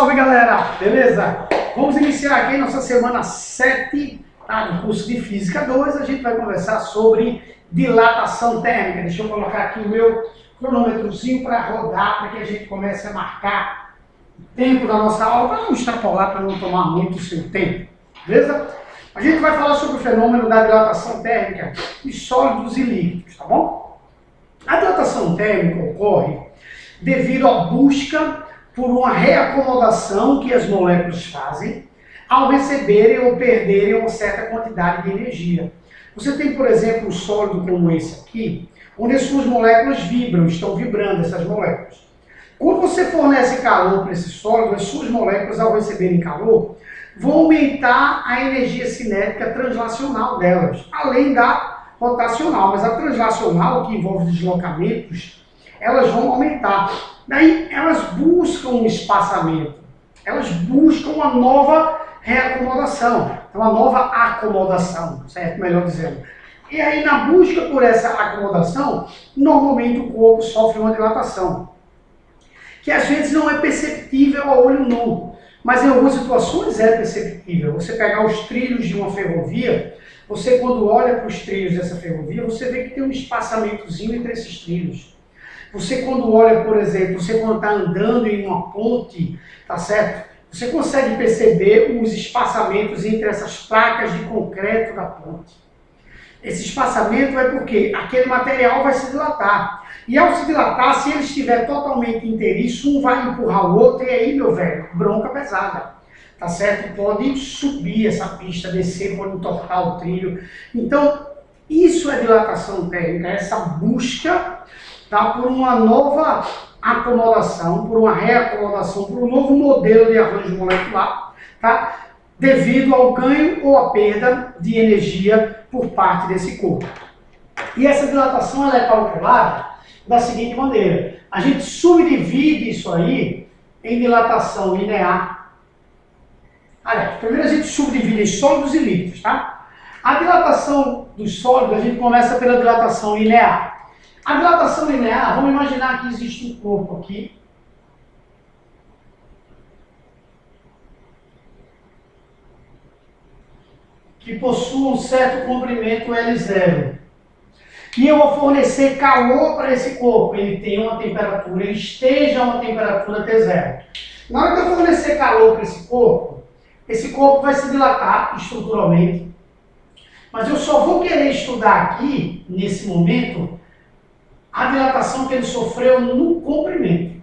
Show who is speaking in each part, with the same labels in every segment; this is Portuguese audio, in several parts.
Speaker 1: salve galera, beleza? Vamos iniciar aqui nossa semana 7 do curso de Física 2. A gente vai conversar sobre dilatação térmica. Deixa eu colocar aqui o meu cronômetrozinho para rodar, para que a gente comece a marcar o tempo da nossa aula, para não extrapolar, para não tomar muito o seu tempo, beleza? A gente vai falar sobre o fenômeno da dilatação térmica de sólidos e líquidos, tá bom? A dilatação térmica ocorre devido à busca por uma reacomodação que as moléculas fazem ao receberem ou perderem uma certa quantidade de energia. Você tem, por exemplo, um sólido como esse aqui, onde as suas moléculas vibram, estão vibrando essas moléculas. Quando você fornece calor para esse sólido, as suas moléculas, ao receberem calor, vão aumentar a energia cinética translacional delas, além da rotacional. Mas a translacional, que envolve deslocamentos, elas vão aumentar. Daí elas buscam um espaçamento, elas buscam uma nova reacomodação, uma nova acomodação, certo? Melhor dizendo. E aí, na busca por essa acomodação, normalmente o corpo sofre uma dilatação, que às vezes não é perceptível a olho nu, mas em algumas situações é perceptível. Você pegar os trilhos de uma ferrovia, você quando olha para os trilhos dessa ferrovia, você vê que tem um espaçamentozinho entre esses trilhos. Você quando olha, por exemplo, você quando está andando em uma ponte, tá certo? Você consegue perceber os espaçamentos entre essas placas de concreto da ponte. Esse espaçamento é porque aquele material vai se dilatar. E ao se dilatar, se ele estiver totalmente inteiriço, um vai empurrar o outro, e aí, meu velho, bronca pesada. Tá certo? Pode subir essa pista, descer, pode entortar o trilho. Então, isso é dilatação térmica, essa busca por uma nova acomodação, por uma reacomodação, por um novo modelo de arranjo molecular, tá? Devido ao ganho ou à perda de energia por parte desse corpo. E essa dilatação ela é calculada da seguinte maneira: a gente subdivide isso aí em dilatação linear. Aliás, primeiro a gente subdivide em sólidos e líquidos, tá? A dilatação dos sólidos, a gente começa pela dilatação linear. A dilatação linear, vamos imaginar que existe um corpo aqui, que possua um certo comprimento L0. E eu vou fornecer calor para esse corpo, ele tem uma temperatura, ele esteja a uma temperatura T0. Na hora que eu fornecer calor para esse corpo vai se dilatar estruturalmente. Mas eu só vou querer estudar aqui, nesse momento, a dilatação que ele sofreu no comprimento.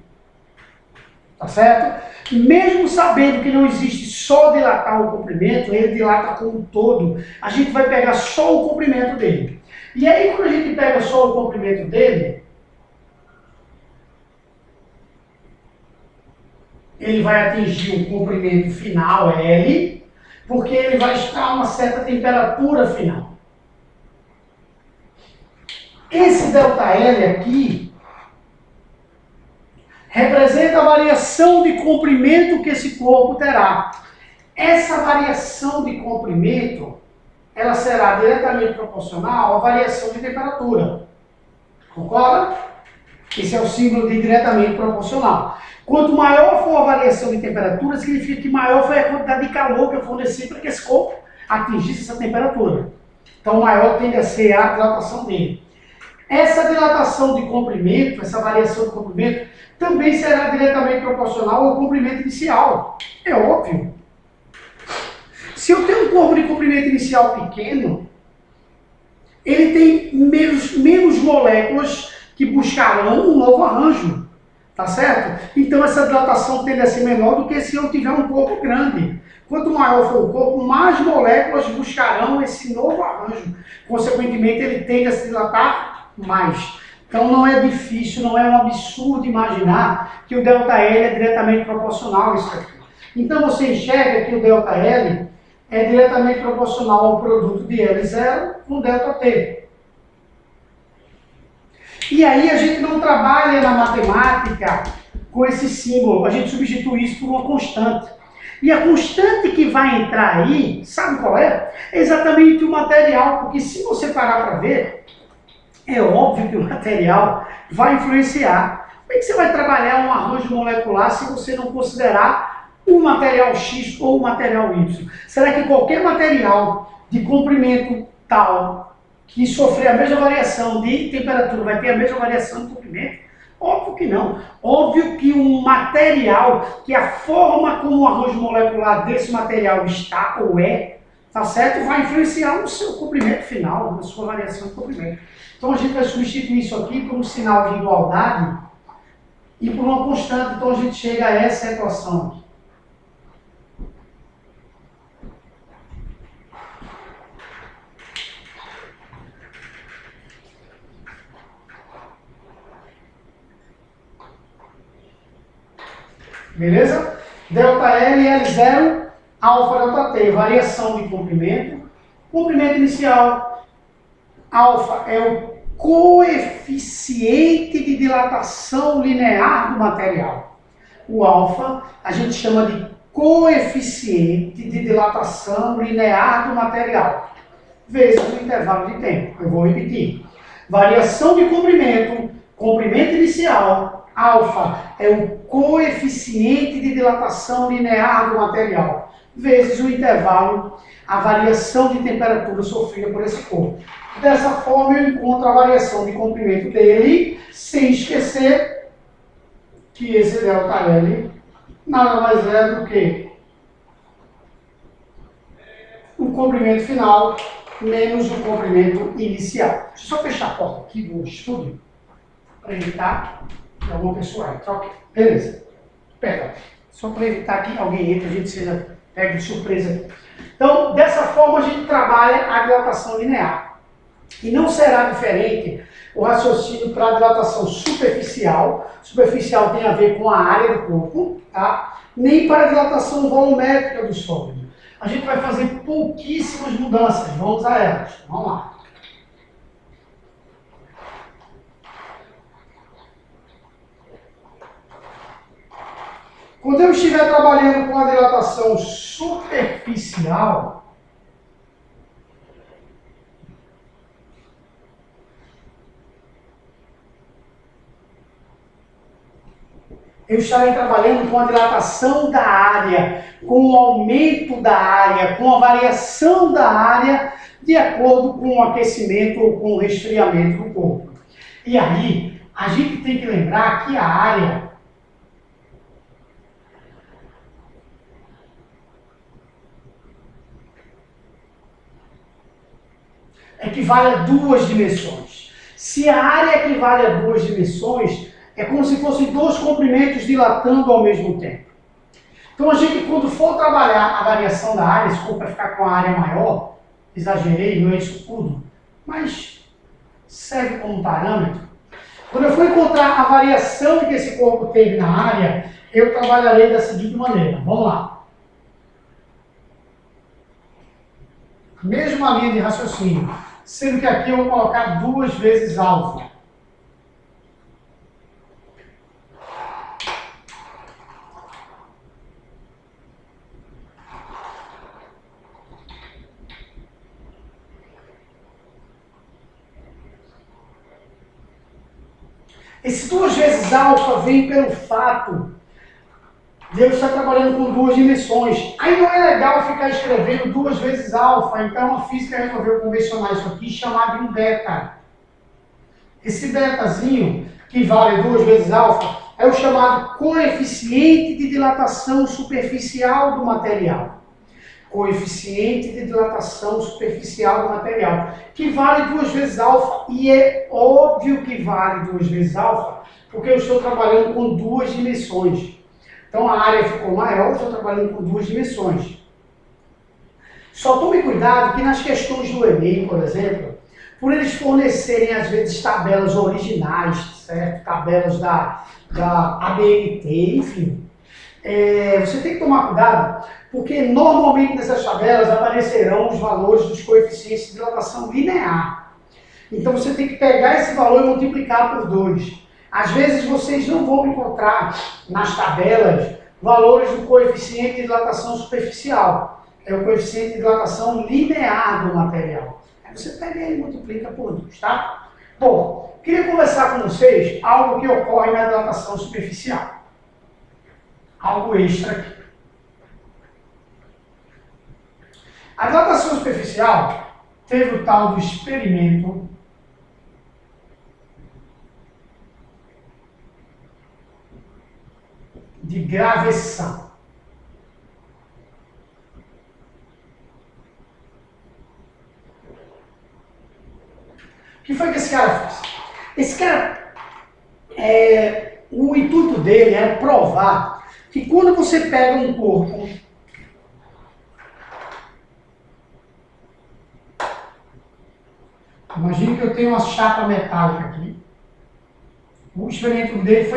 Speaker 1: Tá certo? Mesmo sabendo que não existe só dilatar o comprimento, ele dilata como um todo, a gente vai pegar só o comprimento dele. E aí, quando a gente pega só o comprimento dele, ele vai atingir um comprimento final L, porque ele vai estar a uma certa temperatura final. Esse ΔL aqui representa a variação de comprimento que esse corpo terá. Essa variação de comprimento, ela será diretamente proporcional à variação de temperatura. Concorda? Esse é o símbolo de diretamente proporcional. Quanto maior for a variação de temperatura, significa que maior foi a quantidade de calor que eu forneci para que esse corpo atingisse essa temperatura. Então, maior tende a ser a dilatação dele. Essa dilatação de comprimento, essa variação de comprimento, também será diretamente proporcional ao comprimento inicial. É óbvio. Se eu tenho um corpo de comprimento inicial pequeno, ele tem menos moléculas que buscarão um novo arranjo. Tá certo? Então essa dilatação tende a ser menor do que se eu tiver um corpo grande. Quanto maior for o corpo, mais moléculas buscarão esse novo arranjo. Consequentemente, ele tende a se dilatar mais. Então não é difícil, não é um absurdo imaginar que o ΔL é diretamente proporcional a isso aqui. Então você enxerga que o ΔL é diretamente proporcional ao produto de L0 com ΔT. E aí a gente não trabalha na matemática com esse símbolo, a gente substitui isso por uma constante. E a constante que vai entrar aí, sabe qual é? É exatamente o material, porque se você parar para ver, é óbvio que o material vai influenciar. Como é que você vai trabalhar um arranjo molecular se você não considerar o material X ou o material Y? Será que qualquer material de comprimento tal que sofrer a mesma variação de temperatura vai ter a mesma variação de comprimento? Óbvio que não. Óbvio que um material, que a forma como o arranjo molecular desse material está ou é, tá certo? Vai influenciar no seu comprimento final, na sua variação de comprimento. Então a gente vai substituir isso aqui por um sinal de igualdade e por uma constante. Então a gente chega a essa equação aqui. Beleza? Delta L, L0, alfa, delta T, variação de comprimento. Comprimento inicial, alfa é o coeficiente de dilatação linear do material. O alfa a gente chama de coeficiente de dilatação linear do material, vezes o intervalo de tempo. Eu vou repetir. Variação de comprimento, comprimento inicial, alfa é o coeficiente de dilatação linear do material, vezes o intervalo, a variação de temperatura sofrida por esse corpo. Dessa forma eu encontro a variação de comprimento dele, sem esquecer que esse ΔL nada mais é do que o comprimento final menos o comprimento inicial. Deixa eu só fechar a porta aqui do estúdio para evitar que alguma pessoa entre. Ok, beleza. Perdão. Só para evitar que alguém entre, a gente seja pego de surpresa. Então, dessa forma a gente trabalha a dilatação linear. E não será diferente o raciocínio para a dilatação superficial. Superficial tem a ver com a área do corpo, tá? Nem para a dilatação volumétrica do sólido. A gente vai fazer pouquíssimas mudanças. Vamos a elas. Vamos lá. Quando eu estiver trabalhando com a dilatação superficial, eu estarei trabalhando com a dilatação da área, com o aumento da área, com a variação da área de acordo com o aquecimento ou com o resfriamento do corpo. E aí, a gente tem que lembrar que a área equivale a duas dimensões. Se a área equivale a duas dimensões, é como se fossem dois comprimentos dilatando ao mesmo tempo. Então a gente, quando for trabalhar a variação da área, se for para ficar com a área maior, exagerei, não é isso tudo, mas serve como parâmetro. Quando eu for encontrar a variação que esse corpo teve na área, eu trabalharei da seguinte maneira. Vamos lá. Mesma linha de raciocínio, sendo que aqui eu vou colocar 2 vezes alfa. Esse 2 vezes alfa vem pelo fato de eu estar trabalhando com 2 dimensões. Aí não é legal ficar escrevendo 2 vezes alfa, então a física resolveu convencionar isso aqui e chamar de um beta. Esse betazinho, que vale 2 vezes alfa, é o chamado coeficiente de dilatação superficial do material. Coeficiente de dilatação superficial do material, que vale 2 vezes alfa, e é óbvio que vale 2 vezes alfa, porque eu estou trabalhando com 2 dimensões. Então a área ficou maior, eu estou trabalhando com 2 dimensões. Só tome cuidado que nas questões do Enem, por exemplo, por eles fornecerem às vezes tabelas originais, certo? Tabelas da ABNT, enfim. Você tem que tomar cuidado, porque normalmente nessas tabelas aparecerão os valores dos coeficientes de dilatação linear. Então você tem que pegar esse valor e multiplicar por 2. Às vezes vocês não vão encontrar nas tabelas valores do coeficiente de dilatação superficial. É o coeficiente de dilatação linear do material. Aí você pega ele e multiplica por 2, tá? Bom, queria conversar com vocês algo que ocorre na dilatação superficial. Algo extra aqui. A dilatação superficial teve o tal do experimento de Gravessan. O que foi que esse cara fez? Esse cara, o intuito dele era provar que quando você pega um corpo imagine que eu tenho uma chapa metálica aqui. O experimento dele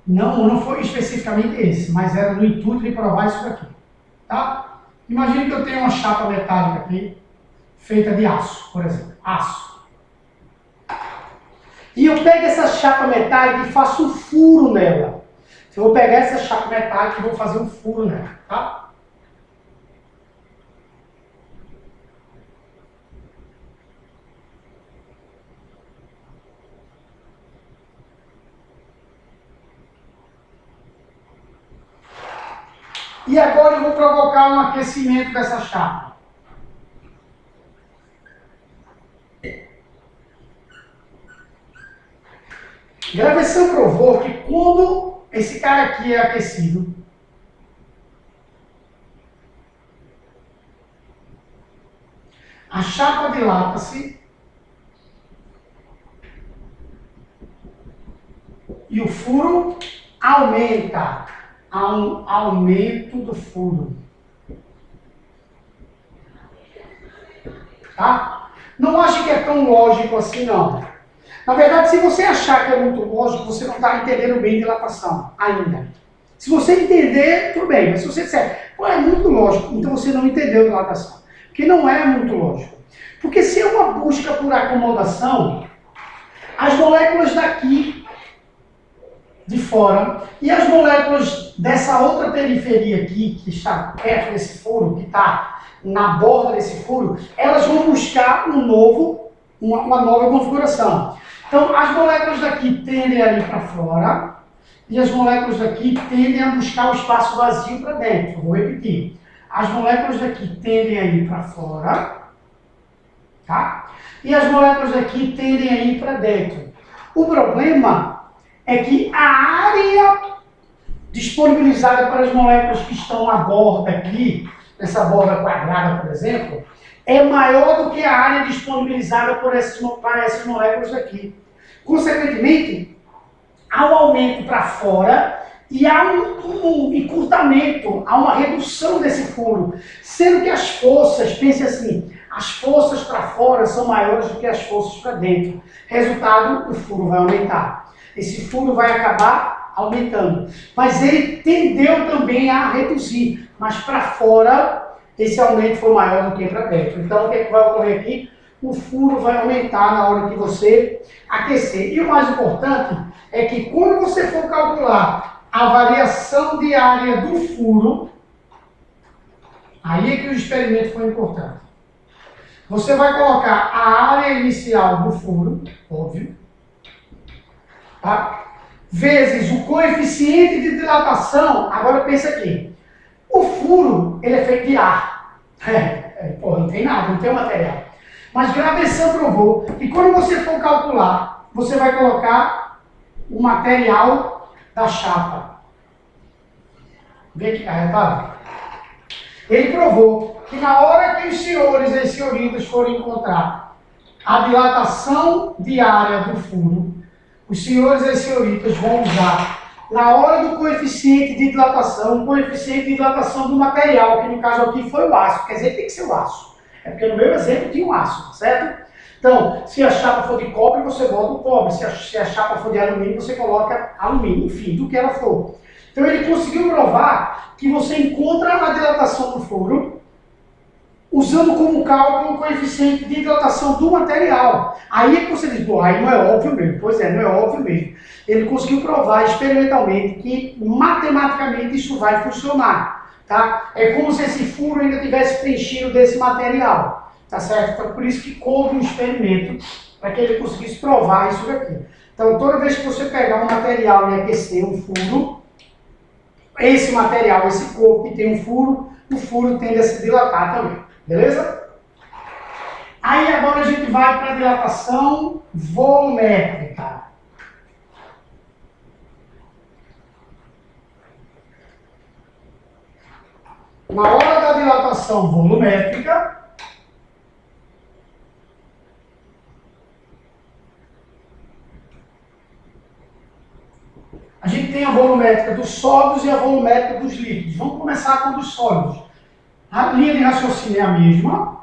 Speaker 1: não foi especificamente esse, mas era no intuito de provar isso aqui. Tá? Imagine que eu tenho uma chapa metálica aqui, feita de aço, por exemplo. Aço. E eu pego essa chapa metálica e faço um furo nela. Eu vou pegar essa chapa metálica e vou fazer um furo nela. Tá? E agora eu vou provocar um aquecimento dessa chapa. Gravessan provou que quando esse cara aqui é aquecido, a chapa dilata-se e o furo aumenta. Há um aumento do furo. Tá? Não acho que é tão lógico assim, não. Na verdade, se você achar que é muito lógico, você não está entendendo bem dilatação ainda. Se você entender, tudo bem. Mas se você disser, pô, é muito lógico, então você não entendeu dilatação. Porque não é muito lógico. Porque se é uma busca por acomodação, as moléculas daqui de fora e as moléculas dessa outra periferia aqui, que está perto desse furo, que está na borda desse furo, elas vão buscar uma nova configuração. Então, as moléculas daqui tendem a ir para fora e as moléculas daqui tendem a buscar o espaço vazio para dentro. Vou repetir. As moléculas daqui tendem a ir para fora, tá? E as moléculas daqui tendem a ir para dentro. O problema é que a área disponibilizada para as moléculas que estão na borda aqui, nessa borda quadrada, por exemplo, é maior do que a área disponibilizada para essas moléculas aqui. Consequentemente, há um aumento para fora e há um encurtamento, há uma redução desse furo. Sendo que as forças, pense assim, as forças para fora são maiores do que as forças para dentro. Resultado, o furo vai aumentar. Esse furo vai acabar aumentando. Mas ele tendeu também a reduzir. Mas para fora, esse aumento foi maior do que para dentro. Então, o que vai ocorrer aqui? O furo vai aumentar na hora que você aquecer. E o mais importante é que quando você for calcular a variação de área do furo, aí é que o experimento foi importante. Você vai colocar a área inicial do furo, óbvio, tá? Vezes o coeficiente de dilatação. Agora pensa aqui. O furo, ele é feito de ar. Não tem nada, não tem material. Mas Gravessan provou que quando você for calcular, você vai colocar o material da chapa. Vê aqui, repara. Ele provou que na hora que os senhores e as senhoritas forem encontrar a dilatação diária do furo, os senhores e as senhoritas vão usar, na hora do coeficiente de dilatação, o coeficiente de dilatação do material, que no caso aqui foi o aço. Quer dizer, tem que ser o aço. É porque no meu exemplo tinha um aço, certo? Então, se a chapa for de cobre, você bota o cobre. Se a chapa for de alumínio, você coloca alumínio, enfim, do que ela for. Então ele conseguiu provar que você encontra a dilatação do furo usando como cálculo o coeficiente de dilatação do material. Aí é que você diz, pô, aí não é óbvio mesmo. Pois é, não é óbvio mesmo. Ele conseguiu provar experimentalmente que matematicamente isso vai funcionar. Tá? É como se esse furo ainda tivesse preenchido desse material. Tá certo? Então por isso que coube um experimento para que ele conseguisse provar isso daqui. Então toda vez que você pegar um material e aquecer um furo, esse material, esse corpo que tem um furo, o furo tende a se dilatar também. Beleza? Aí agora a gente vai para a dilatação volumétrica. Na hora da dilatação volumétrica, a gente tem a volumétrica dos sólidos e a volumétrica dos líquidos. Vamos começar com dos sólidos. A linha de raciocínio é a mesma.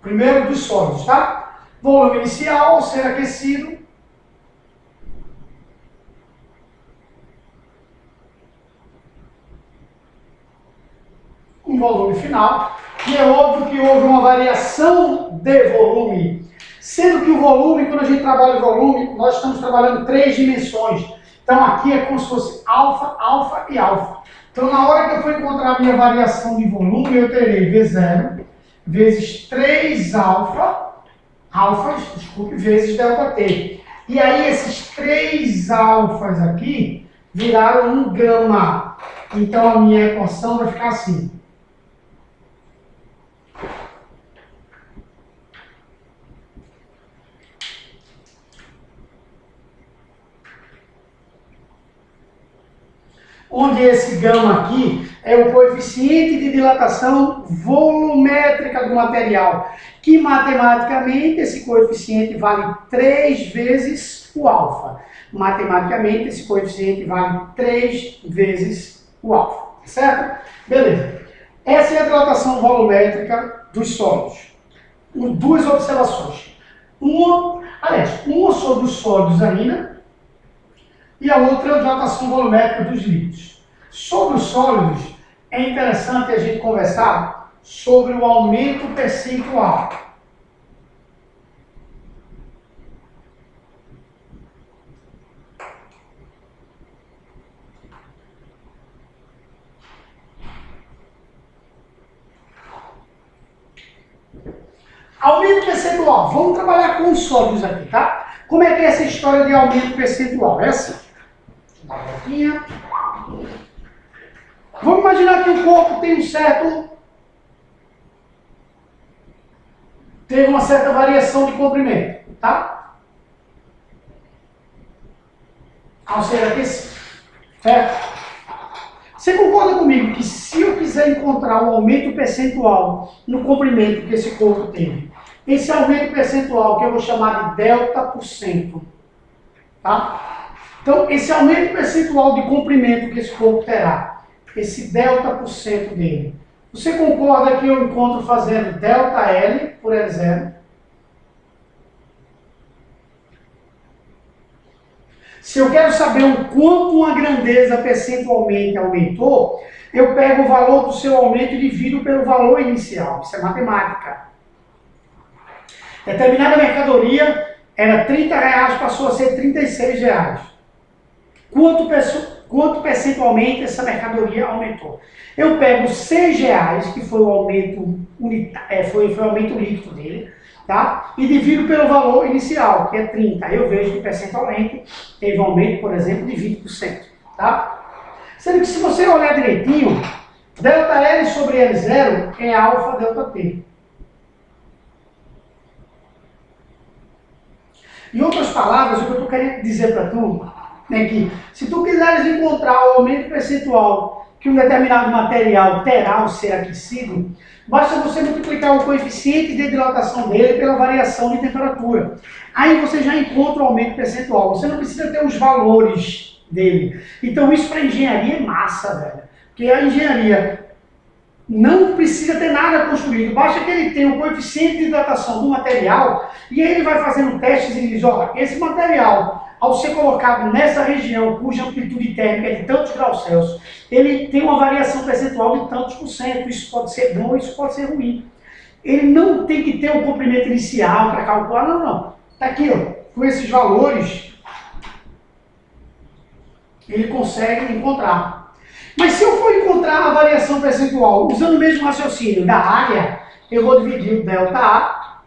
Speaker 1: Primeiro dos sólidos, tá? Volume inicial ao ser aquecido. Um volume final. E é óbvio que houve uma variação de volume. Sendo que o volume, quando a gente trabalha o volume, nós estamos trabalhando 3 dimensões. Então aqui é como se fosse alfa, alfa e alfa. Então na hora que eu for encontrar a minha variação de volume, eu terei V0 vezes 3 alfas, desculpe, vezes ΔT. E aí esses 3 alfas aqui viraram um gama. Então a minha equação vai ficar assim. Onde esse gama aqui é o coeficiente de dilatação volumétrica do material, que matematicamente esse coeficiente vale 3 vezes o alfa. Matematicamente esse coeficiente vale 3 vezes o alfa, certo? Beleza. Essa é a dilatação volumétrica dos sólidos. Duas observações. Uma sobre os sólidos ainda, e a outra é a dilatação volumétrica dos líquidos. Sobre os sólidos, é interessante a gente conversar sobre o aumento percentual. Aumento percentual. Vamos trabalhar com os sólidos aqui, tá? Como é que é essa história de aumento percentual? É assim. Dá uma voltinha. Vamos imaginar que o corpo tem teve uma certa variação de comprimento, tá? Ao ser aquecido, certo? Você concorda comigo que se eu quiser encontrar um aumento percentual no comprimento que esse corpo teve, esse aumento percentual que eu vou chamar de delta%, tá? Então, esse aumento percentual de comprimento que esse corpo terá, esse delta% dele, você concorda que eu encontro fazendo ΔL por L0? Se eu quero saber o quanto uma grandeza percentualmente aumentou, eu pego o valor do seu aumento e divido pelo valor inicial. Isso é matemática. Determinada mercadoria era R$30, passou a ser R$36. Quanto percentualmente essa mercadoria aumentou? Eu pego R$6, que foi o aumento, foi o aumento líquido dele, tá? E divido pelo valor inicial, que é 30. Eu vejo que percentualmente teve um aumento, por exemplo, de 20%. Tá? Sendo que se você olhar direitinho, ΔL sobre L0 é alfa ΔT. Em outras palavras, o que eu estou querendo dizer para tu é que se tu quiseres encontrar o aumento percentual que um determinado material terá ao ser aquecido, basta você multiplicar o coeficiente de dilatação dele pela variação de temperatura. Aí você já encontra o aumento percentual. Você não precisa ter os valores dele. Então isso para engenharia é massa, velho. Porque a engenharia não precisa ter nada construído. Basta que ele tenha o coeficiente de dilatação do material e aí ele vai fazendo testes e diz, ó, esse material, ao ser colocado nessa região cuja amplitude térmica é de tantos graus Celsius, ele tem uma variação percentual de tantos por cento. Isso pode ser bom, isso pode ser ruim. Ele não tem que ter um comprimento inicial para calcular, não. Está aqui, ó, com esses valores, ele consegue encontrar. Mas se eu for encontrar a variação percentual usando o mesmo raciocínio da área, eu vou dividir o ΔA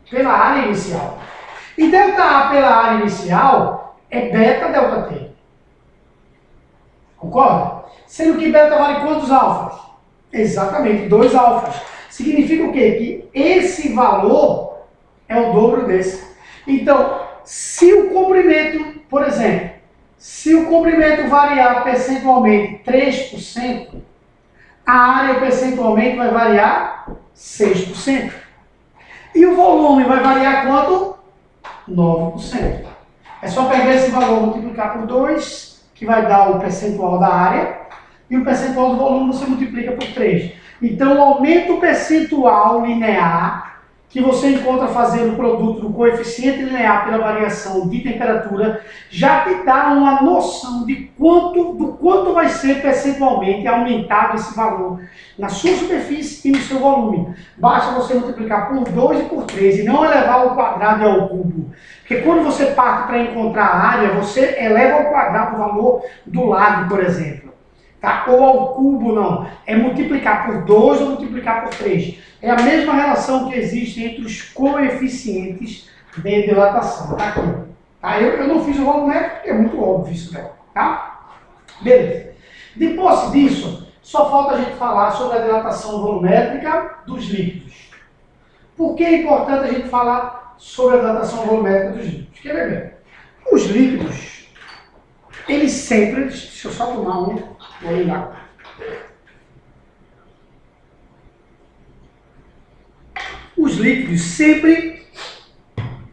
Speaker 1: pela área inicial. E ΔA pela área inicial é beta delta T. Concorda? Sendo que beta vale quantos alfas? Exatamente, 2 alfas. Significa o quê? Que esse valor é o dobro desse. Então, se o comprimento, por exemplo, se o comprimento variar percentualmente 3%, a área percentualmente vai variar 6%. E o volume vai variar quanto? 9%. É só pegar esse valor, multiplicar por 2, que vai dar o percentual da área, e o percentual do volume você multiplica por 3. Então, o aumento percentual linear que você encontra fazendo o produto do coeficiente linear pela variação de temperatura já te dá uma noção do quanto vai ser percentualmente aumentado esse valor na sua superfície e no seu volume. Basta você multiplicar por 2 e por 3 e não elevar ao quadrado e ao cubo. Porque quando você parte para encontrar a área, você eleva ao quadrado o valor do lado, por exemplo. Tá? Ou ao cubo, não. É multiplicar por 2 ou multiplicar por 3. É a mesma relação que existe entre os coeficientes de dilatação. Tá aqui. Tá? Eu não fiz o volumétrico porque é muito óbvio isso daí. Tá? Beleza. Depois disso, só falta a gente falar sobre a dilatação volumétrica dos líquidos. Por que é importante a gente falar sobre a dilatação volumétrica dos líquidos? Quer ver? Os líquidos, eles sempre... Deixa eu só tomar um... Aí lá. Os líquidos sempre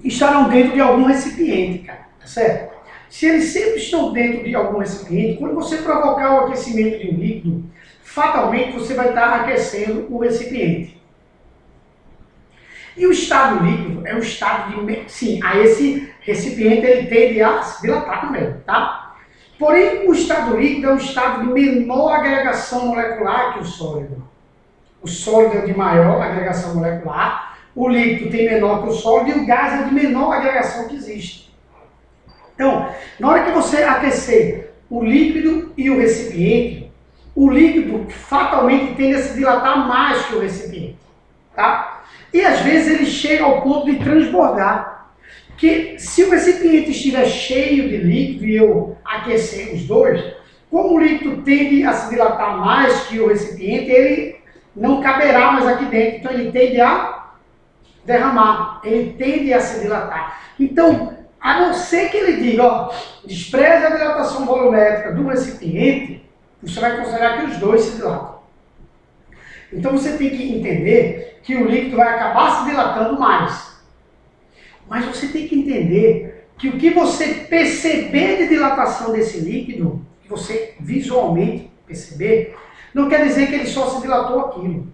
Speaker 1: estarão dentro de algum recipiente, cara, tá certo? Se eles sempre estão dentro de algum recipiente, quando você provocar o aquecimento de um líquido, fatalmente você vai estar aquecendo o recipiente. E o estado líquido é o estado de... Sim, a esse recipiente ele tende a se dilatar também, tá? Porém, o estado líquido é um estado de menor agregação molecular que o sólido. O sólido é de maior agregação molecular, o líquido tem menor que o sólido e o gás é de menor agregação que existe. Então, na hora que você aquecer o líquido e o recipiente, o líquido fatalmente tende a se dilatar mais que o recipiente. Tá? E às vezes ele chega ao ponto de transbordar. Que se o recipiente estiver cheio de líquido e eu aquecer os dois, como o líquido tende a se dilatar mais que o recipiente, ele não caberá mais aqui dentro, então ele tende a derramar, ele tende a se dilatar. Então, a não ser que ele diga, ó, despreze a dilatação volumétrica do recipiente, você vai considerar que os dois se dilatam. Então você tem que entender que o líquido vai acabar se dilatando mais. Mas você tem que entender que o que você perceber de dilatação desse líquido, que você visualmente perceber, não quer dizer que ele só se dilatou aquilo.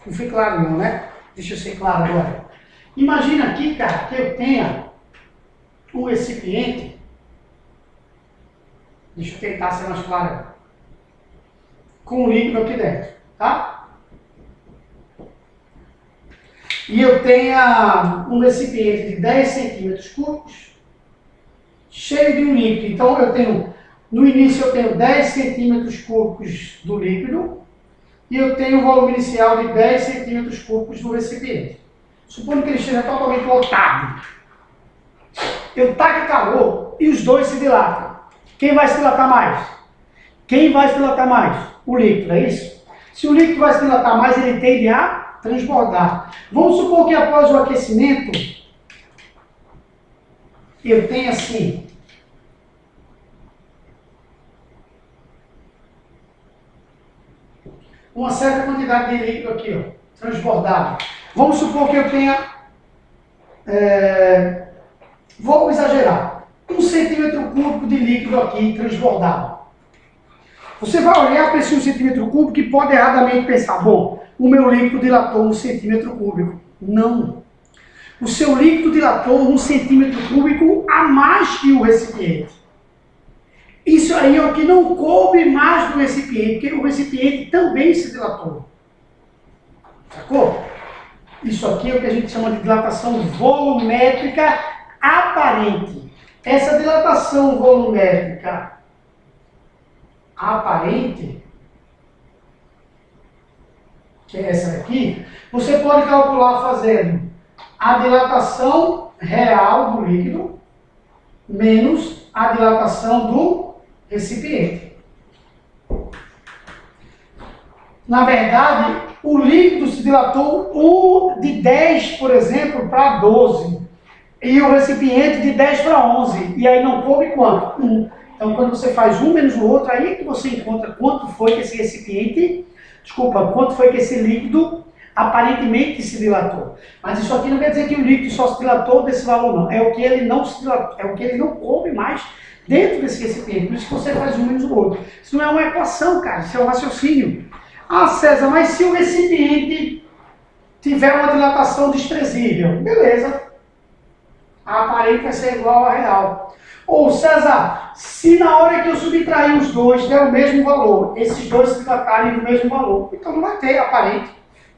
Speaker 1: Não foi claro não, né? Deixa eu ser claro agora. Imagina aqui, cara, que eu tenha um recipiente. Deixa eu tentar ser mais claro. Com um líquido aqui dentro, tá? E eu tenha um recipiente de 10 centímetros cúbicos, cheio de um líquido. Então, no início eu tenho 10 centímetros cúbicos do líquido e eu tenho um volume inicial de 10 centímetros cúbicos do recipiente. Supondo que ele esteja totalmente lotado. Eu taco calor e os dois se dilatam. Quem vai se dilatar mais? Quem vai se dilatar mais? O líquido, é isso? Se o líquido vai se dilatar mais, ele tende a transbordar. Vamos supor que após o aquecimento, eu tenha assim, uma certa quantidade de líquido aqui, ó, transbordado. Vamos supor que eu tenha, vou exagerar, 1 centímetro cúbico de líquido aqui transbordado. Você vai olhar para esse 1 centímetro cúbico e pode erradamente pensar, bom, o meu líquido dilatou 1 centímetro cúbico. Não. O seu líquido dilatou 1 centímetro cúbico a mais que o recipiente. Isso aí é o que não coube mais do recipiente, porque o recipiente também se dilatou. Sacou? Isso aqui é o que a gente chama de dilatação volumétrica aparente. Essa dilatação volumétrica aparente, que é essa daqui, você pode calcular fazendo a dilatação real do líquido menos a dilatação do recipiente. Na verdade, o líquido se dilatou de 10, por exemplo, para 12. E o recipiente de 10 para 11. E aí não coube quanto? 1. Então, quando você faz um menos o outro, aí é que você encontra quanto foi que esse recipiente, quanto foi que esse líquido aparentemente se dilatou. Mas isso aqui não quer dizer que o líquido só se dilatou desse valor, não. É o que ele não se dilatou, é o que ele não coube mais dentro desse recipiente. Por isso que você faz um menos o outro. Isso não é uma equação, cara, isso é um raciocínio. Ah, César, mas se o recipiente tiver uma dilatação desprezível, beleza. A aparente vai ser igual à real. Ou, César, se na hora que eu subtrair os dois der o mesmo valor, esses dois se dilatarem no mesmo valor, então não vai ter aparente.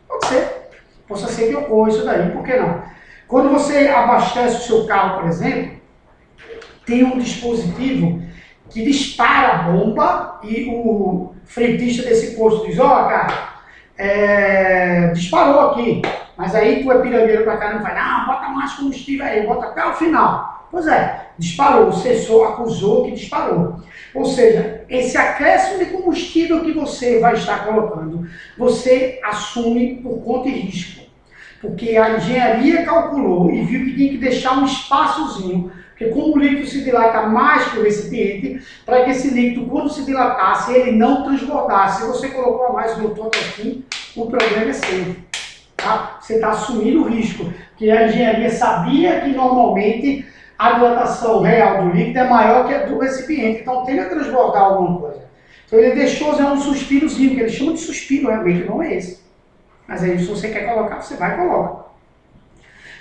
Speaker 1: Pode ser. Possa ser que ocorra isso daí, por que não? Quando você abastece o seu carro, por exemplo, tem um dispositivo que dispara a bomba e o frentista desse posto diz, ó, cara, disparou aqui, mas aí tu é pirangueiro pra caramba, vai, não, bota mais combustível aí, bota até o final. Pois é, disparou, o sensor acusou que disparou. Ou seja, esse acréscimo de combustível que você vai estar colocando, você assume por conta e risco. Porque a engenharia calculou e viu que tinha que deixar um espaçozinho, porque como o líquido se dilata mais que o recipiente, para que esse líquido, quando se dilatasse, ele não transbordasse. Se você colocou a mais do todo assim, o problema é seu. Tá? Você está assumindo o risco, porque a engenharia sabia que normalmente a dilatação real do líquido é maior que a do recipiente, então tende a transbordar alguma coisa. Então ele deixou um suspirozinho, que ele chama de suspiro, realmente não é esse. Mas aí se você quer colocar, você vai e coloca.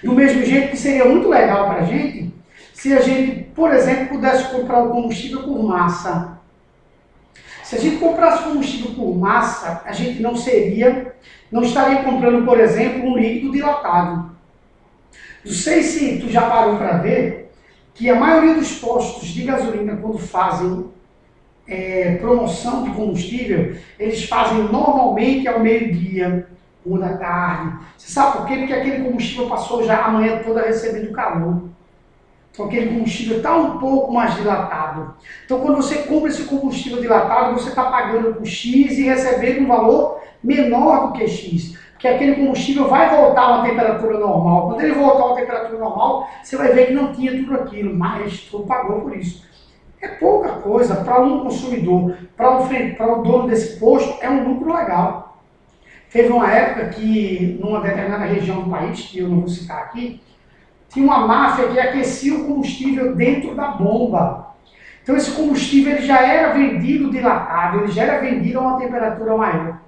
Speaker 1: Do mesmo jeito que seria muito legal para a gente, se a gente, por exemplo, pudesse comprar o combustível por massa. Se a gente comprasse combustível por massa, a gente não estaria comprando, por exemplo, um líquido dilatado. Não sei se tu já parou para ver que a maioria dos postos de gasolina, quando fazem promoção de combustível, eles fazem normalmente ao meio-dia, 1 da tarde. Você sabe por quê? Porque aquele combustível passou já a manhã toda recebendo calor. Então aquele combustível está um pouco mais dilatado. Então quando você compra esse combustível dilatado, você está pagando por X e recebendo um valor menor do que X. Porque aquele combustível vai voltar a uma temperatura normal. Quando ele voltar a uma temperatura normal, você vai ver que não tinha tudo aquilo, mas tu pagou por isso. É pouca coisa para um consumidor, para o dono desse posto, é um lucro legal. Teve uma época que, numa determinada região do país, que eu não vou citar aqui, tinha uma máfia que aquecia o combustível dentro da bomba. Então esse combustível ele já era vendido dilatado, ele já era vendido a uma temperatura maior.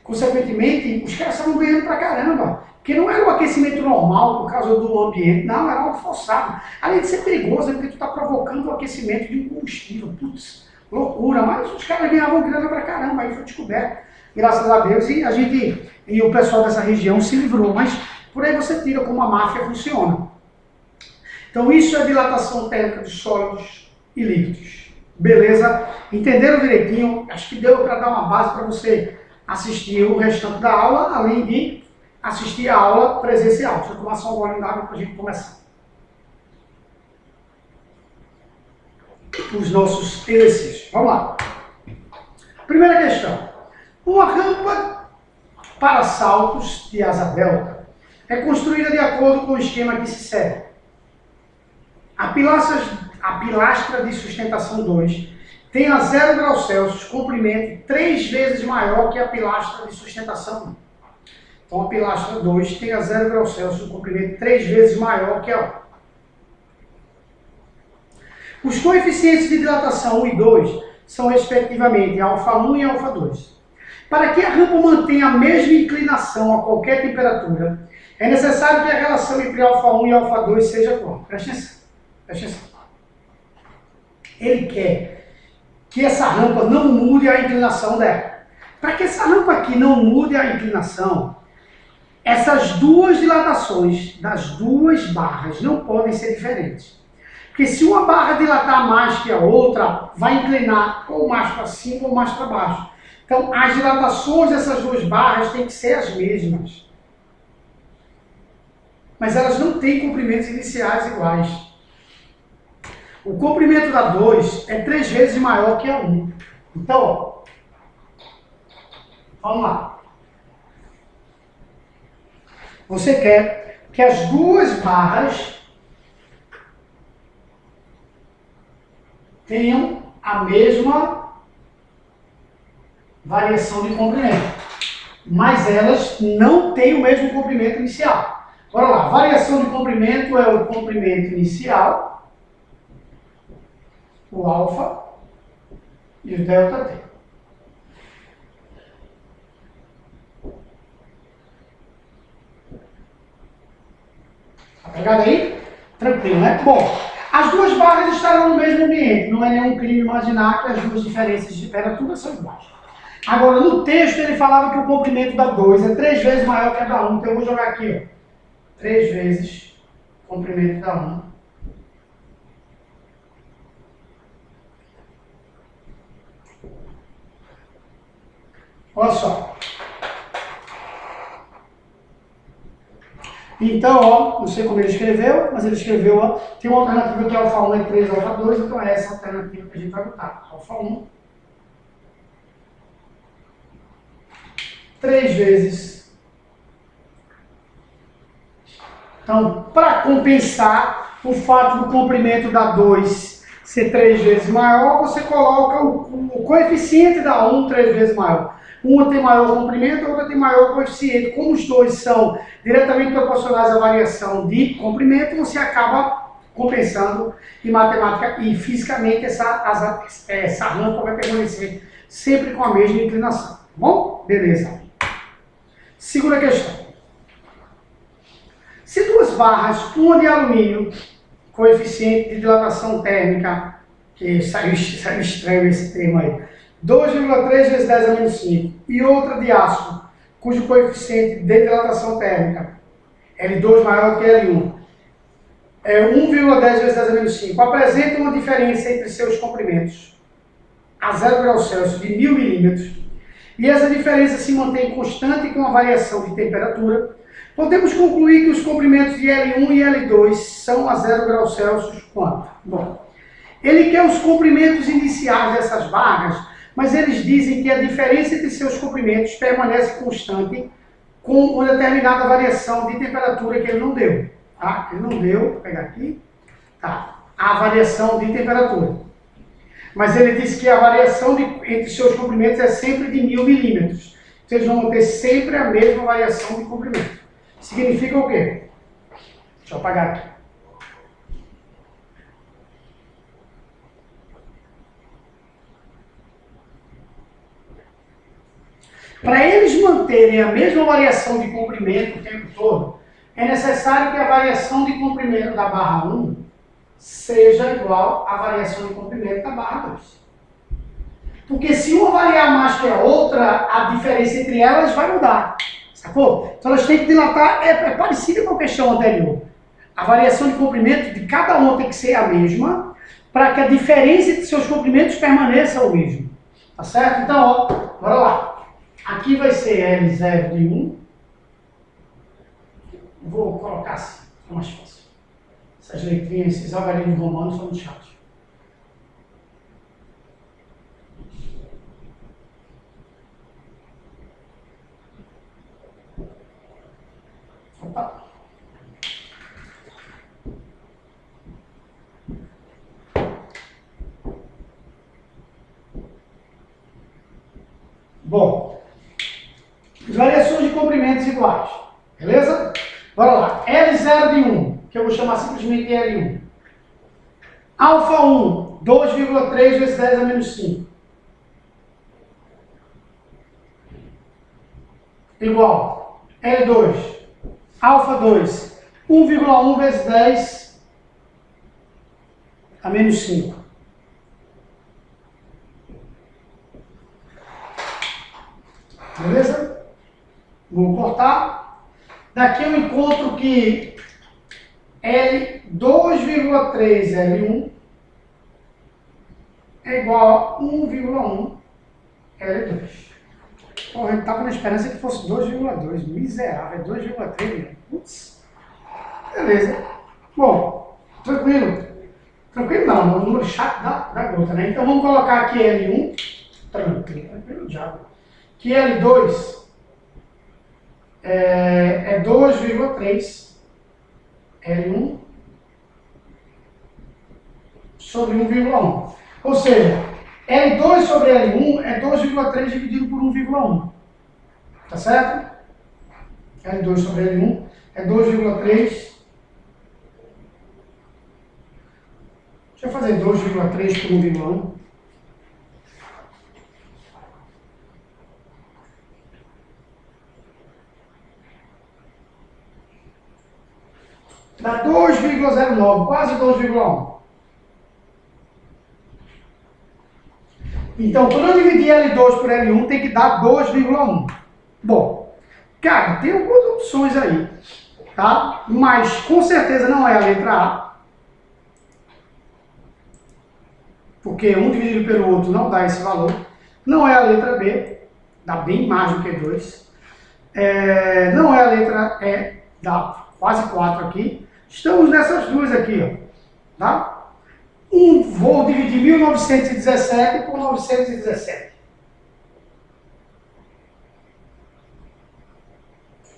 Speaker 1: Consequentemente, os caras estavam ganhando pra caramba. Porque não era um aquecimento normal por causa do ambiente, não, era algo forçado. Além de ser perigoso, é porque tu está provocando o aquecimento de um combustível. Putz, loucura, mas os caras ganhavam grana pra caramba, aí foi descoberto. Graças a Deus, e o pessoal dessa região se livrou, mas por aí você tira como a máfia funciona. Então isso é dilatação térmica de sólidos e líquidos. Beleza? Entenderam direitinho? Acho que deu para dar uma base para você assistir o restante da aula, além de assistir a aula presencial. Deixa eu tomar só um gole d'água para a gente começar. Os nossos exercícios. Vamos lá. Primeira questão. Uma rampa para saltos de asa delta é construída de acordo com o esquema que se segue. A pilastra de sustentação 2 tem a 0 graus Celsius comprimento 3 vezes maior que a pilastra de sustentação 1. Então a pilastra 2 tem a 0 graus Celsius comprimento 3 vezes maior que a 1. Os coeficientes de dilatação 1 e 2 são respectivamente α1 e α2. Para que a rampa mantenha a mesma inclinação a qualquer temperatura, é necessário que a relação entre α1 e α2 seja qual? Presta atenção. Presta atenção. Ele quer que essa rampa não mude a inclinação dela. Para que essa rampa aqui não mude a inclinação, essas duas dilatações das duas barras não podem ser diferentes. Porque se uma barra dilatar mais que a outra, vai inclinar ou mais para cima ou mais para baixo. Então, as dilatações dessas duas barras têm que ser as mesmas. Mas elas não têm comprimentos iniciais iguais. O comprimento da 2 é 3 vezes maior que a 1. Então, ó, vamos lá. Você quer que as duas barras tenham a mesma variação de comprimento, mas elas não têm o mesmo comprimento inicial. Bora lá, variação de comprimento é o comprimento inicial, o alfa e o delta T. Tá pegado aí? Tranquilo, né? Bom, as duas barras estarão no mesmo ambiente. Não é nenhum crime imaginar que as duas diferenças de temperatura são iguais. Agora, no texto ele falava que o comprimento da 2 é 3 vezes maior que a da 1. Então eu vou jogar aqui, ó. 3 vezes o comprimento da 1. Olha só. Então, ó, não sei como ele escreveu, mas ele escreveu, ó, tem uma alternativa que é alfa 1 é 3, alfa 2, então é essa alternativa que a gente vai botar. Alfa 1, 3 vezes. Então, para compensar o fato do comprimento da 2 ser 3 vezes maior, você coloca o coeficiente da 1 3 vezes maior. Uma tem maior comprimento, a outra tem maior coeficiente. Como os dois são diretamente proporcionais à variação de comprimento, você acaba compensando em matemática e fisicamente essa rampa vai permanecer sempre com a mesma inclinação. Tá bom? Beleza. Segunda questão. Se duas barras, uma de alumínio, coeficiente de dilatação térmica, que saiu estranho esse termo aí, 2,3 vezes 10 a menos 5, e outra de aço, cujo coeficiente de dilatação térmica, L2 maior que L1, é 1,10 vezes 10 a menos 5, apresenta uma diferença entre seus comprimentos a 0 graus Celsius de 1000 milímetros, e essa diferença se mantém constante com a variação de temperatura, podemos concluir que os comprimentos de L1 e L2 são a 0 graus Celsius quanto? Bom, ele quer os comprimentos iniciais dessas barras, mas eles dizem que a diferença entre seus comprimentos permanece constante com uma determinada variação de temperatura que ele não deu. Tá? Ele não deu, vou pegar aqui, tá, a variação de temperatura. Mas ele diz que a variação entre seus comprimentos é sempre de 1000 milímetros. Então eles vão ter sempre a mesma variação de comprimento. Significa o quê? Deixa eu apagar aqui. Para eles manterem a mesma variação de comprimento o tempo todo, é necessário que a variação de comprimento da barra 1 seja igual à variação de comprimento da barra 2. Porque se uma variar mais que a outra, a diferença entre elas vai mudar. Sacou? Então elas têm que dilatar, é parecida com a questão anterior. A variação de comprimento de cada uma tem que ser a mesma, para que a diferença entre seus comprimentos permaneça o mesmo. Tá certo? Então, ó, bora lá. Aqui vai ser L0 de 1. Vou colocar assim, fica mais fácil. Essas letrinhas, esses algarismos romanos são muito chatos. Opa. Bom, variações de comprimentos iguais, beleza? Bora lá, L0 de 1, que eu vou chamar simplesmente de L1. Alfa 1, 2,3 vezes 10 a menos 5. Igual, L2, alfa 2, 1,1 vezes 10 a menos 5. Beleza? Vou cortar. Daqui eu encontro que L2,3 L1 é igual a 1,1 L2. Pô, a gente estava na esperança que fosse 2,2. Miserável, é 2,3. Putz. Beleza. Bom, tranquilo. Tranquilo não, é o número chato da gota, né? Então vamos colocar aqui L1, tranquilo, diabo. Que L2 é 2,3 L1 sobre 1,1. Ou seja, L2 sobre L1 é 2,3 dividido por 1,1. Tá certo? L2 sobre L1 é 2,3. Deixa eu fazer 2,3 por 1,1. Dá 2,09, quase 2,1. Então, quando eu dividir L2 por L1, tem que dar 2,1. Bom, cara, tem algumas opções aí, tá? Mas, com certeza, não é a letra A. Porque um dividido pelo outro não dá esse valor. Não é a letra B, dá bem mais do que 2. Não é a letra E, dá quase 4 aqui. Estamos nessas duas aqui, ó, tá? Vou dividir 1917 por 917.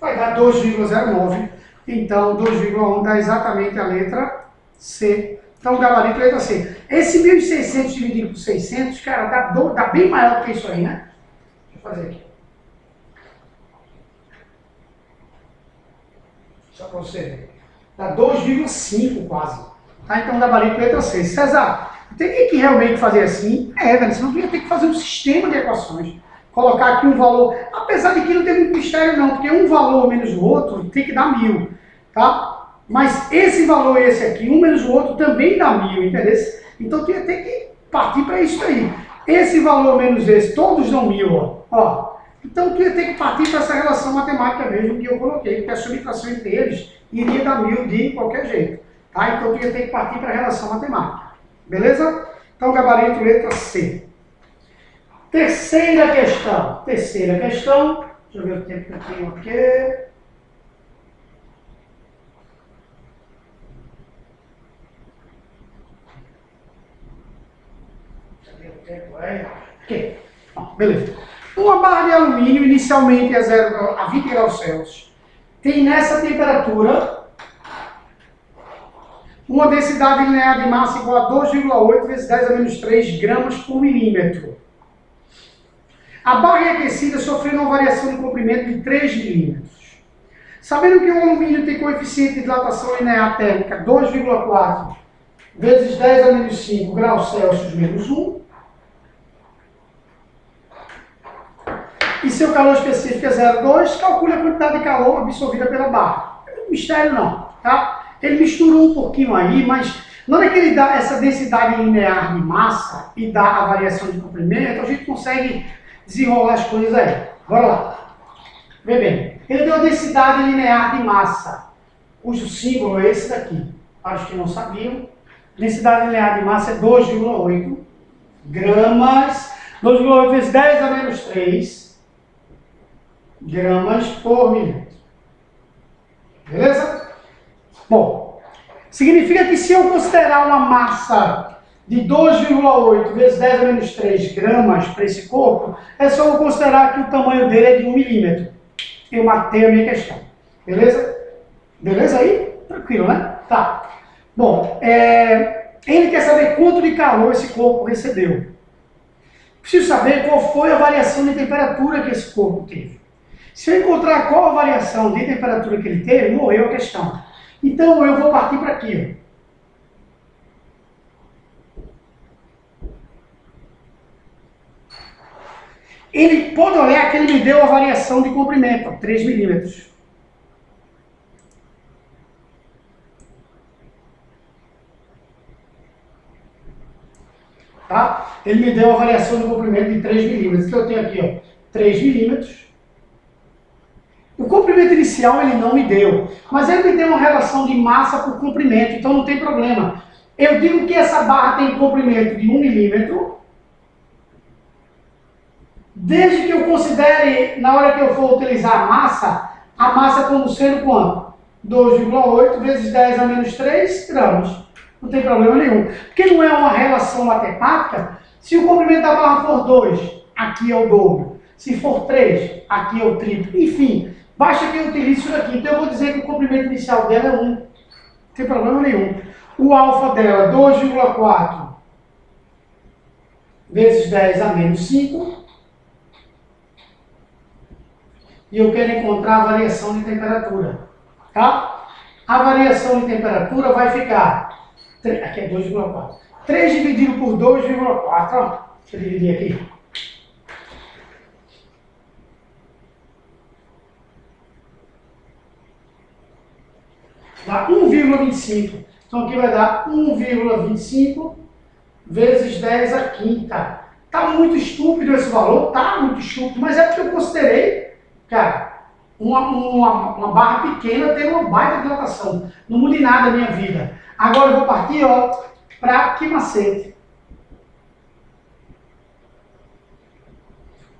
Speaker 1: Vai dar 2,09. Então, 2,1 dá exatamente a letra C. Então, o gabarito é letra C. Esse 1.600 dividido por 600, cara, dá bem maior do que isso aí, né? Deixa eu fazer aqui. Só para você ver. Dá 2,5 quase. Tá? Então, o gabarito é letra C. César, tem que realmente fazer assim? Velho, senão tu ia ter que fazer um sistema de equações. Colocar aqui um valor, apesar de que não tem muito mistério não, porque um valor menos o outro tem que dar 1.000, tá? Mas esse valor e esse aqui, um menos o outro, também dá 1.000, entendeu? Então tu ia ter que partir para isso aí. Esse valor menos esse, todos dão 1.000, ó. Então tu ia ter que partir para essa relação matemática mesmo que eu coloquei, porque a subtração entre eles iria dar 1.000 de qualquer jeito, tá? Então tu ia ter que partir para a relação matemática, beleza? Então gabarito letra C. Terceira questão, deixa eu ver o tempo que eu tenho aqui. Cadê o tempo aí? Aqui. Beleza. Uma barra de alumínio, inicialmente a 20 graus Celsius, tem nessa temperatura uma densidade linear de massa igual a 2,8 vezes 10 a menos 3 gramas por milímetro. A barra aquecida sofreu uma variação de comprimento de 3 milímetros. Sabendo que o alumínio tem coeficiente de dilatação linear térmica 2,4 vezes 10 a menos 5 graus Celsius menos 1, e seu calor específico é 0,2, calcule a quantidade de calor absorvida pela barra. Não é mistério não, tá? Ele misturou um pouquinho aí, mas na hora que ele dá essa densidade linear de massa e dá a variação de comprimento, a gente consegue desenrolar as coisas aí. Bora lá. Vê bem. Ele deu a densidade linear de massa, cujo símbolo é esse daqui. Acho que não sabiam. Densidade linear de massa é 2,8 gramas. 2,8 vezes 10 a menos 3 gramas por milímetro. Beleza? Bom, significa que se eu considerar uma massa de 2,8 vezes 10 a menos 3 gramas para esse corpo, é só eu considerar que o tamanho dele é de 1 milímetro. Eu matei a minha questão. Beleza? Beleza aí? Tranquilo, né? Tá. Bom, ele quer saber quanto de calor esse corpo recebeu. Preciso saber qual foi a variação de temperatura que esse corpo teve. Se eu encontrar qual a variação de temperatura que ele teve, morreu a questão. Então eu vou partir para aqui, ó. Ele pode olhar que ele me deu a variação de comprimento, ó, 3 milímetros. Tá? Ele me deu a variação de comprimento de 3 milímetros. Então eu tenho aqui, ó, 3 milímetros. O comprimento inicial ele não me deu, mas ele me deu uma relação de massa por comprimento, então não tem problema. Eu digo que essa barra tem comprimento de 1 milímetro, desde que eu considere, na hora que eu for utilizar a massa como sendo quanto? 2,8 vezes 10 a menos 3 gramas. não tem problema nenhum. Porque não é uma relação matemática. Se o comprimento da barra for 2, aqui é o dobro. Se for 3, aqui é o triplo. Enfim, basta que eu utilize isso daqui. Então eu vou dizer que o comprimento inicial dela é 1. Não tem problema nenhum. O alfa dela, 2,4 vezes 10 a menos 5. E eu quero encontrar a variação de temperatura. Tá? A variação de temperatura vai ficar... Aqui é 2,4. 3 dividido por 2,4. Deixa eu dividir aqui. Dá 1,25. Então aqui vai dar 1,25 vezes 10 a quinta. Tá muito estúpido esse valor? Tá muito estúpido, mas é porque eu considerei, cara, uma barra pequena tem uma baita dilatação. Não muda em nada a minha vida. Agora eu vou partir, ó, para que macete.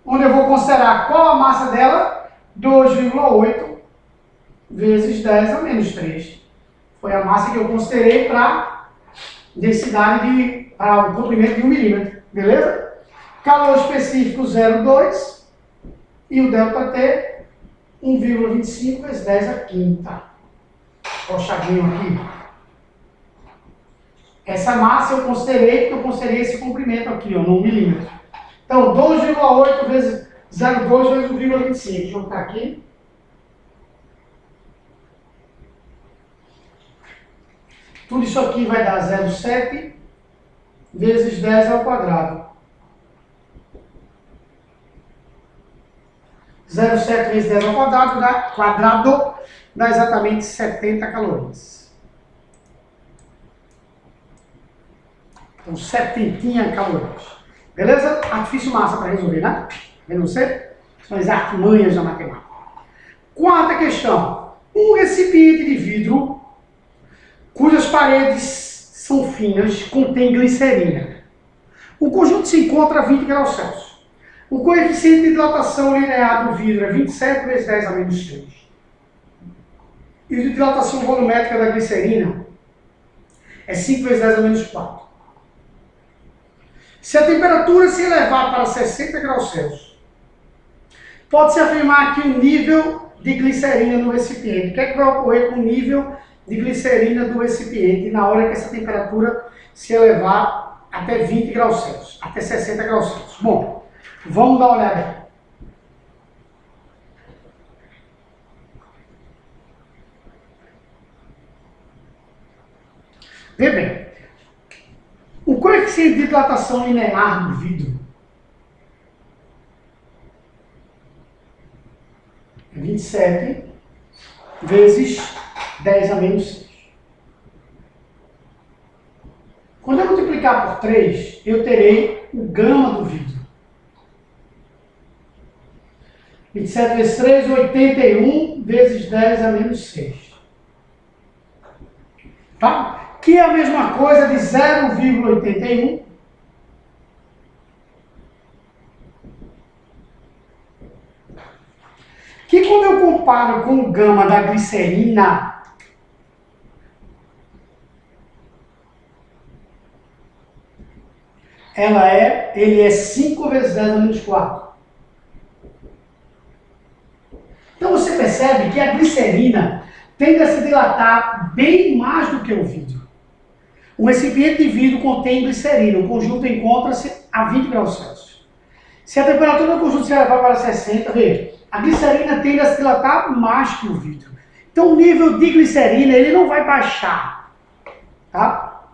Speaker 1: Onde eu vou considerar qual a massa dela? 2,8 vezes 10 a menos 3. Foi a massa que eu considerei para densidade para o comprimento de 1 milímetro. Beleza? Calor específico 0,2 e o ΔT 1,25 vezes 10 a quinta. Olha o chaguinho aqui. Essa massa eu considerei porque eu considerei esse comprimento aqui, ó, no 1 milímetro. Então, 2,8 vezes 0,2 vezes 1,25. Deixa eu botar aqui. Tudo isso aqui vai dar 0,7 vezes 10 ao quadrado. 0,7 vezes 10 ao quadrado dá exatamente 70 calorias. Então, 70 calorias. Beleza? Artifício massa para resolver, né? Vendo você? São as artimanhas da matemática. Quarta questão. Um recipiente de vidro cujas paredes são finas contém glicerina. O conjunto se encontra a 20 graus Celsius. O coeficiente de dilatação linear do vidro é 27 vezes 10 a menos 3. E de dilatação volumétrica da glicerina é 5 vezes 10 a menos 4. Se a temperatura se elevar para 60 graus Celsius, pode-se afirmar que o nível de glicerina no recipiente. O que é que vai ocorrer com o nível de glicerina do recipiente na hora que essa temperatura se elevar até 20 graus Celsius, até 60 graus Celsius? Bom, vamos dar uma olhada. Vê bem, o coeficiente de dilatação linear do vidro é 27 vezes 10 a menos 6. Quando eu multiplicar por 3, eu terei o gama do vidro. 27 vezes 3, 81 vezes 10 a menos 6. Tá? Que é a mesma coisa de 0,81 que quando eu comparo com o gama da glicerina, ele é 5 vezes 10 a menos 4. Então você percebe que a glicerina tende a se dilatar bem mais do que o vidro. Um recipiente de vidro contém glicerina, o conjunto encontra-se a 20 graus Celsius. Se a temperatura do conjunto se elevar para 60, veja, a glicerina tende a se dilatar mais que o vidro. Então o nível de glicerina ele não vai baixar. Tá?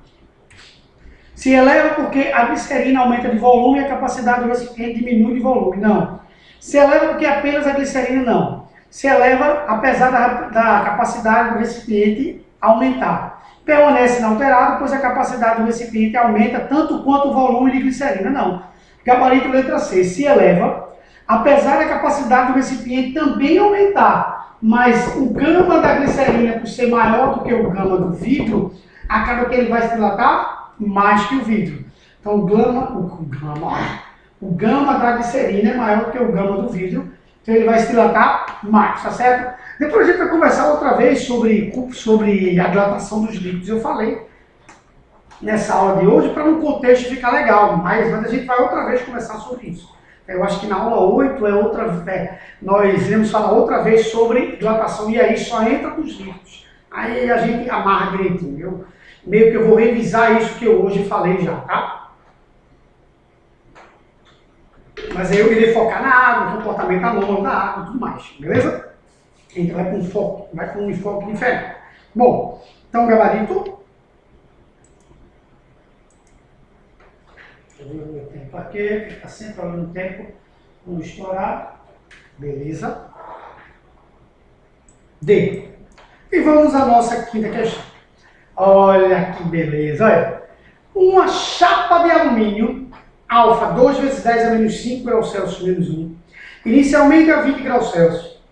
Speaker 1: Se eleva porque a glicerina aumenta de volume e a capacidade do recipiente diminui de volume. Não. Se eleva porque apenas a glicerina não. Se eleva apesar da capacidade do recipiente aumentar. Permanece inalterado, pois a capacidade do recipiente aumenta tanto quanto o volume de glicerina. Não. Gabarito letra C. Se eleva, apesar da capacidade do recipiente também aumentar, mas o gama da glicerina, por ser maior do que o gama do vidro, acaba que ele vai se dilatar mais que o vidro. Então o gama da glicerina é maior do que o gama do vidro, então ele vai se dilatar mais, tá certo? Depois a gente vai conversar outra vez sobre a dilatação dos líquidos. Eu falei nessa aula de hoje para no contexto ficar legal, mas a gente vai outra vez conversar sobre isso. Eu acho que na aula 8 nós iremos falar outra vez sobre dilatação e aí só entra nos livros. Aí a gente amarra direitinho. Meio que eu vou revisar isso que eu hoje falei já, tá? Mas aí eu irei focar na água, no comportamento anômalo da água e tudo mais, beleza? Então vai com um enfoque diferente. Bom, então gabarito. Deixa eu ver o meu tempo aqui, que está sempre olhando o tempo, vamos estourar. Beleza. D. E vamos à nossa quinta questão. Olha que beleza, olha. Uma chapa de alumínio, alfa 2 vezes 10 a menos 5 graus Celsius menos 1, inicialmente a 20 graus Celsius,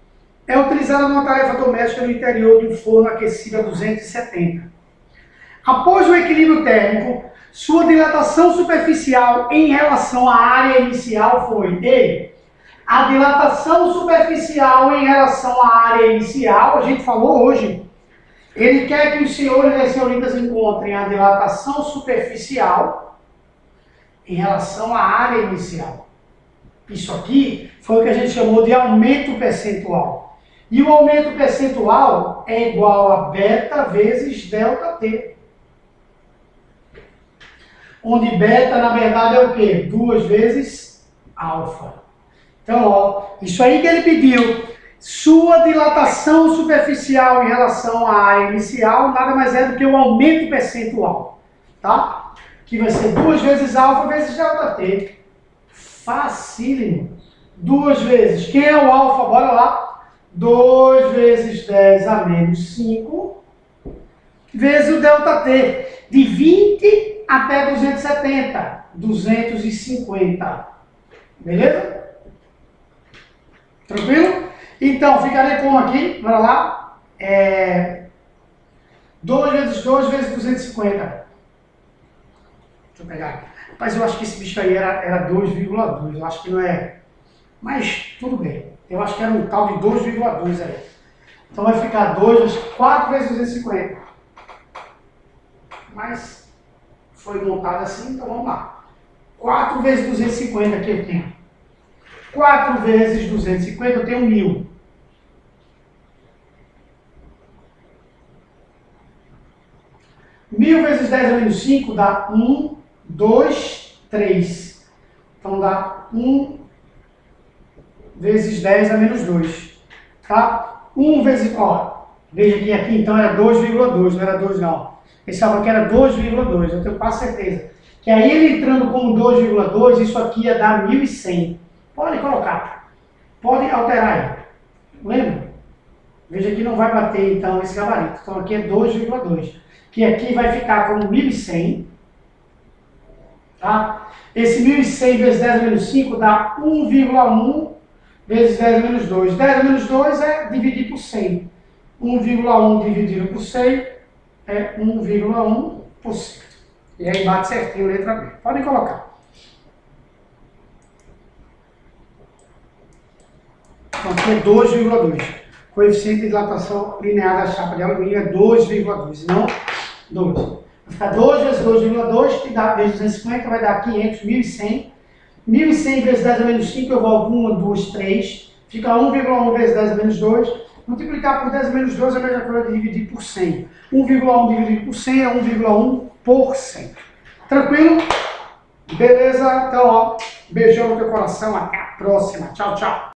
Speaker 1: é utilizada numa tarefa doméstica no interior de um forno aquecido a 270. Após o equilíbrio térmico, sua dilatação superficial em relação à área inicial foi E. A dilatação superficial em relação à área inicial, a gente falou hoje, ele quer que os senhores e as senhoritas encontrem a dilatação superficial em relação à área inicial. Isso aqui foi o que a gente chamou de aumento percentual. E o aumento percentual é igual a beta vezes ΔT. Onde beta, na verdade, é o quê? 2 vezes alfa. Então, ó, isso aí que ele pediu. Sua dilatação superficial em relação à área inicial nada mais é do que o aumento percentual, tá? Que vai ser 2 vezes alfa vezes ΔT. Facílimo. 2 vezes. Quem é o alfa? Bora lá. 2 vezes 10 a menos 5 vezes o ΔT. De 20 até 270. 250. Beleza? Tranquilo? Então, ficarei como aqui, bora lá, 2 vezes 2 vezes 250. Deixa eu pegar aqui. Mas eu acho que esse bicho aí era 2,2, eu acho que não é, mas tudo bem. Eu acho que era um tal de 2,2 aí. Então vai ficar 4 vezes 250. Mas foi montado assim, então vamos lá. 4 vezes 250 aqui eu tenho. 4 vezes 250 eu tenho 1000. Mil vezes 10 a menos 5 dá 1, 2, 3. Então dá 1 vezes 10 a menos 2. Tá? 1 vezes, ó, veja que aqui então era 2,2, não era 2 não. Esse aqui era 2,2, eu tenho quase certeza. Que aí ele entrando como 2,2, isso aqui ia dar 1100. Pode colocar. Pode alterar aí. Lembra? Veja que não vai bater então esse gabarito. Então aqui é 2,2. Que aqui vai ficar como 1100. Tá? Esse 1100 vezes 10 a menos 5 dá 1,1 vezes 10 a menos 2. 10 a menos 2 é dividir por 100. 1,1 dividido por 100 é 1,1%. E aí bate certinho a letra B. Podem colocar. Então aqui é 2,2. Coeficiente de dilatação linear da chapa de alumínio é 2,2, não 2. Vai ficar 2 vezes 2,2, que dá vezes 250, vai dar 500, 1100. 1100 vezes 10 a menos 5, eu volto 1, 2, 3. Fica 1,1 vezes 10 a menos 2. Multiplicar por 10 a menos 2 é a mesma coisa de dividir por 100. 1,1 dividido por 100 é 1,1%. Tranquilo? Beleza? Então, ó, beijão no teu coração. Até a próxima. Tchau, tchau.